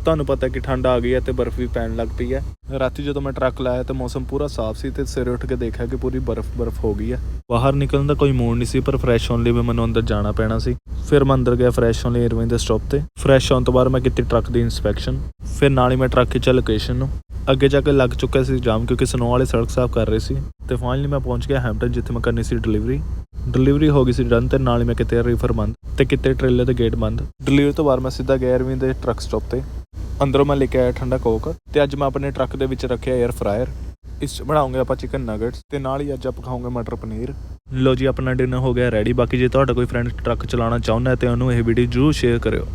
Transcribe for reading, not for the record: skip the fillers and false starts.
ਤੁਹਾਨੂੰ ਪਤਾ ਕਿ ਠੰਡ ਆ ਗਈ ਹੈ ਤੇ ਬਰਫ਼ ਵੀ ਪੈਣ ਲੱਗ ਪਈ ਹੈ। ਰਾਤੀ ਜਦੋਂ ਮੈਂ ਟਰੱਕ ਲਾਇਆ ਤੇ ਮੌਸਮ ਪੂਰਾ ਸਾਫ਼ ਸੀ ਤੇ ਸਵੇਰੇ ਉੱਠ ਕੇ ਦੇਖਿਆ ਕਿ ਪੂਰੀ ਬਰਫ਼ ਹੋ ਗਈ ਹੈ। ਬਾਹਰ ਨਿਕਲਣ ਦਾ ਕੋਈ ਮੂਡ ਨਹੀਂ ਸੀ, ਪਰ ਫਰੈਸ਼ ਹੋਣ ਲਈ ਵੀ ਮੈਨੂੰ ਅੰਦਰ ਜਾਣਾ ਪੈਣਾ ਸੀ। ਫਿਰ ਮੈਂ ਅੰਦਰ ਗਿਆ ਫਰੈਸ਼ ਹੋਣ ਲਈ ਇਰਵਿੰਗ ਦੇ ਸਟਾਪ ਤੇ। ਫਰੈਸ਼ ਹੋਣ ਤੋਂ ਬਾਅਦ ਮੈਂ ਕੀਤੀ ਟਰੱਕ ਦੀ ਇੰਸਪੈਕਸ਼ਨ। ਫਿਰ ਨਾਲ ਹੀ ਮੈਂ ਟਰੱਕ ਖਿੱਚਿਆ ਲੋਕੇਸ਼ਨ ਨੂੰ। ਅੱਗੇ ਜਾ ਕੇ ਲੱਗ ਚੁੱਕਿਆ ਸੀ ਜਾਮ, ਕਿਉਂਕਿ ਸਨੋ ਵਾਲੇ ਸੜਕ ਸਾਫ਼ ਕਰ ਰਹੇ ਸੀ। ਤੇ ਫਾਈਨਲੀ ਮੈਂ ਪਹੁੰਚ ਗਿਆ ਹੈਂਪਟਨ, ਜਿੱਥੇ ਮੈਂ ਕਰਨੀ ਸੀ ਡਿਲੀਵਰੀ ਹੋ ਗਈ ਸੀ ਡਨ। ਤੇ ਨਾਲ ਹੀ ਮੈਂ ਕਿਤੇ ਰੀਫਰ ਬੰਦ ਤੇ ਕਿਤੇ ਟ੍ਰੇਲਰ ਦੇ ਗੇਟ ਬੰਦ। ਡਿਲੀਵਰੀ ਤੋਂ ਬਾਅਦ ਮੈਂ ਸਿੱਧਾ ਗਿਆ ਇਰਵਿੰਗ ਦੇ ਟਰੱਕ ਸਟਾਪ ਤੇ। ਅੰਦਰੋਂ ਮੈਂ ਲੈ ਕੇ ਆਇਆ ਠੰਡਾ ਕੋਕ ਤੇ ਅੱਜ ਮੈਂ ਆਪਣੇ ਟਰੱਕ ਦੇ ਵਿੱਚ ਰੱਖਿਆ 에ਅਰ ਫਰਾਇਰ। ਇਸ 'ਚ ਬਣਾਉਂਗੇ ਆਪਾਂ ਚਿਕਨ ਨਗਟਸ ਤੇ ਨਾਲ ਹੀ ਅੱਜ ਆਪਾਂ ਖਾਵਾਂਗੇ ਮਟਰ ਪਨੀਰ। ਲੋ ਜੀ, ਆਪਣਾ ਡਿਨਰ ਹੋ ਗਿਆ ਰੈਡੀ। ਬਾਕੀ ਜੇ ਤੁਹਾਡਾ ਕੋਈ ਫਰੈਂਡ ਟਰੱਕ ਚਲਾਉਣਾ ਚਾਹੁੰਦਾ ਹੈ ਤੇ ਉਹਨੂੰ ਇਹ ਵੀਡੀਓ ਜ਼ਰੂਰ ਸ਼ੇਅਰ ਕਰਿਓ।